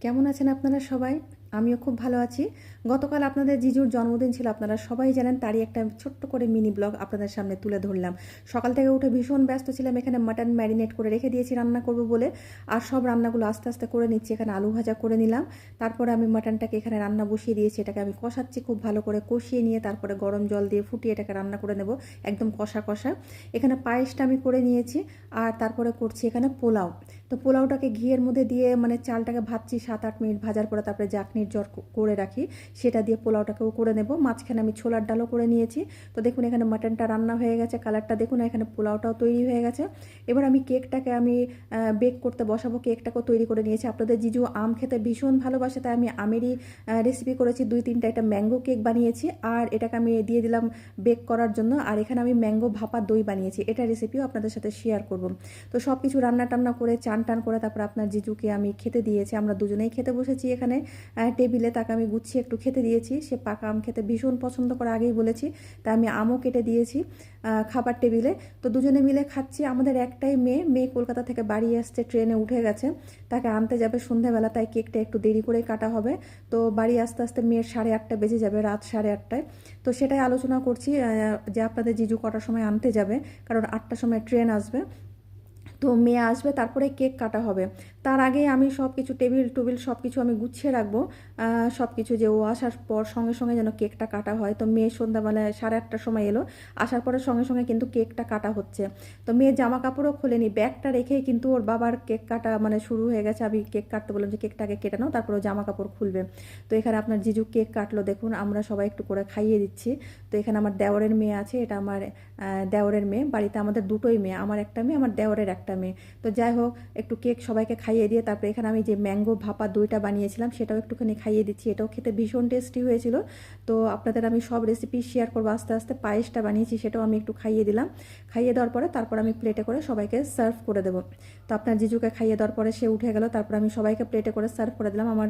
কেমন আছেন আপনারা সবাই? আমিও খুব ভালো আছি। গতকাল আপনাদের জিজুর জন্মদিন ছিল, আপনারা সবাই জানেন। তারই একটা ছোট্ট করে মিনি ব্লগ আপনাদের সামনে তুলে ধরলাম। সকাল থেকে উঠে ভীষণ ব্যস্ত ছিলাম, এখানে মাটন ম্যারিনেট করে রেখে দিয়েছি রান্না করব বলে। আর সব রান্নাগুলো আস্তে আস্তে করে নিচ্ছি। এখানে আলু ভাজা করে নিলাম, তারপরে আমি মাটনটাকে এখানে রান্না বসিয়ে দিয়েছি। এটাকে আমি কষাচ্ছি, খুব ভালো করে কষিয়ে নিয়ে তারপরে গরম জল দিয়ে ফুটিয়ে এটাকে রান্না করে নেব, একদম কষা কষা। এখানে পায়েসটা আমি করে নিয়েছি, আর তারপরে করছি এখানে পোলাও। তো পোলাওটাকে ঘিয়ের মধ্যে দিয়ে মানে চালটাকে ভাজছি 7-8 মিনিট ভাজার পরে, তারপরে জাকনির জল করে রাখি, সেটা দিয়ে পোলাওটাকেও করে নেব। মাঝখানে আমি ছোলার ডালও করে নিয়েছি। তো দেখুন এখানে মাটনটা রান্না হয়ে গেছে, কালারটা দেখুন, এখানে পোলাওটাও তৈরি হয়ে গেছে। এবার আমি কেকটাকে আমি বেক করতে বসাবো। কেকটাকেও তৈরি করে নিয়েছি। আপনাদের জিজু আম খেতে ভীষণ ভালোবাসে, তাই আমি আমেরই রেসিপি করেছি। 2-3টা একটা ম্যাঙ্গো কেক বানিয়েছি, আর এটাকে আমি দিয়ে দিলাম বেক করার জন্য। আর এখানে আমি ম্যাঙ্গো ভাপা দই বানিয়েছি, এটা রেসিপিও আপনাদের সাথে শেয়ার করব। তো সব কিছু রান্না টান্না করে চান টান করে তারপর আপনার জিজুকে আমি খেতে দিয়েছি। আমরা দুজনেই খেতে বসেছি এখানে টেবিলে। তাকে আমি গুছিয়ে একটু খেতে দিয়েছি। সে পাকা আম খেতে ভীষণ পছন্দ করে, আগেই বলেছি। তাই আমি আমও কেটে দিয়েছি খাবার টেবিলে। তো দুজনে মিলে খাচ্ছি। আমাদের একটাই মেয়ে, মেয়ে কলকাতা থেকে বাড়ি আসছে, ট্রেনে উঠে গেছে। তাকে আনতে যাবে সন্ধ্যাবেলা, তাই কেকটা একটু দেরি করে কাটা হবে। তো বাড়ি আসতে আসতে মেয়ের 8:30 বেজে যাবে, রাত 8:30। তো সেটাই আলোচনা করছি যে আপনাদের জিজু কটার সময় আনতে যাবে, কারণ 8টার সময় ট্রেন আসবে। তো মেয়ে আসবে, তারপরে কেক কাটা হবে। তার আগে আমি সব কিছু টেবিল টুবিল সব কিছু আমি গুছিয়ে রাখবো। সব কিছু যে ও আসার পর সঙ্গে সঙ্গে যেন কেকটা কাটা হয়। তো মেয়ে সন্ধ্যাবেলায় 8:30টার সময় এলো, আসার পরে সঙ্গে সঙ্গে কিন্তু কেকটা কাটা হচ্ছে। তো মেয়ের জামা কাপড়ও খোলেনি, ব্যাগটা রেখেই কিন্তু ওর বাবার কেক কাটা মানে শুরু হয়ে গেছে। আমি কেক কাটতে বললাম যে কেকটাকে কেটে নাও, তারপরে ও জামা কাপড় খুলবে। তো এখানে আপনার জিজু কেক কাটলো, দেখুন আমরা সবাই একটু করে খাইয়ে দিচ্ছি। তো এখানে আমার দেওরের মেয়ে আছে, এটা আমার দেওরের মেয়ে। বাড়িতে আমাদের দুটোই মেয়ে, আমার একটা মেয়ে, আমার দেওরের একটা মেয়ে। তো যাই হোক, একটু কেক সবাইকে খাইয়ে দিয়ে তারপরে এখানে আমি যে ম্যাঙ্গো ভাপা দইটা বানিয়েছিলাম সেটাও একটুখানি খাইয়ে দিচ্ছি। এটাও খেতে ভীষণ টেস্টি হয়েছিল। তো আপনাদের আমি সব রেসিপি শেয়ার করবো আস্তে আস্তে। পায়েসটা বানিয়েছি, সেটাও আমি একটু খাইয়ে দিলাম। খাইয়ে দেওয়ার পরে তারপর আমি প্লেটে করে সবাইকে সার্ভ করে দেবো। তো আপনার জিজুকে খাইয়ে দেওয়ার পরে সে উঠে গেল, তারপর আমি সবাইকে প্লেটে করে সার্ভ করে দিলাম। আমার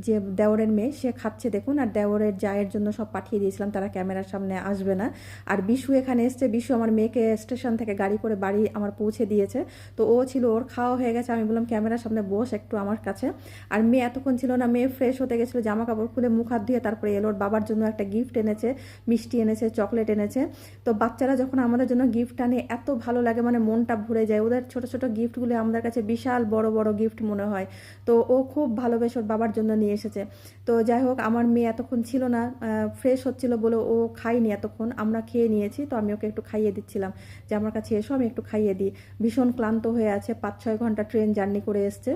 যে দেওরের মেয়ে সে খাচ্ছে দেখুন, আর দেওরের জায়ের জন্য সব পাঠিয়ে দিয়েছিলাম, তারা ক্যামেরার সামনে আসবে না। আর বিশু এখানে এসছে, বিশু আমার মেয়েকে স্টেশন থেকে গাড়ি করে বাড়ি আমার পৌঁছে দিয়েছে। তো ও ছিল, ওর খাওয়া হয়ে গেছে। আমি বললাম ক্যামেরার সামনে বস একটু আমার কাছে। আর মেয়ে এতক্ষণ ছিল না, মেয়ে ফ্রেশ হতে গেছিলো, জামা কাপড় খুলে মুখ হাত ধুয়ে তারপরে এলো। ওর বাবার জন্য একটা গিফট এনেছে, মিষ্টি এনেছে, চকলেট এনেছে। তো বাচ্চারা যখন আমাদের জন্য গিফট আনে এত ভালো লাগে, মানে মনটা ভরে যায়। ওদের ছোট ছোট গিফটগুলো আমাদের কাছে বিশাল বড় বড় গিফট মনে হয়। তো ও খুব ভালোবেসে ওর বাবার জন্য নিয়ে এসেছে। তো যাই হোক, আমার মেয়ে এতক্ষণ ছিল না, ফ্রেশ হচ্ছিল বলে ও খাইনি এতক্ষণ, আমরা খেয়ে নিয়েছি। তো আমি ওকে একটু খাইয়ে দিচ্ছিলাম যে আমার কাছে এসো, আমি একটু খাইয়ে দিই। ভীষণ ক্লান্ত হয়ে আছে, 5-6 ঘন্টা ট্রেন জার্নি করে এসছে।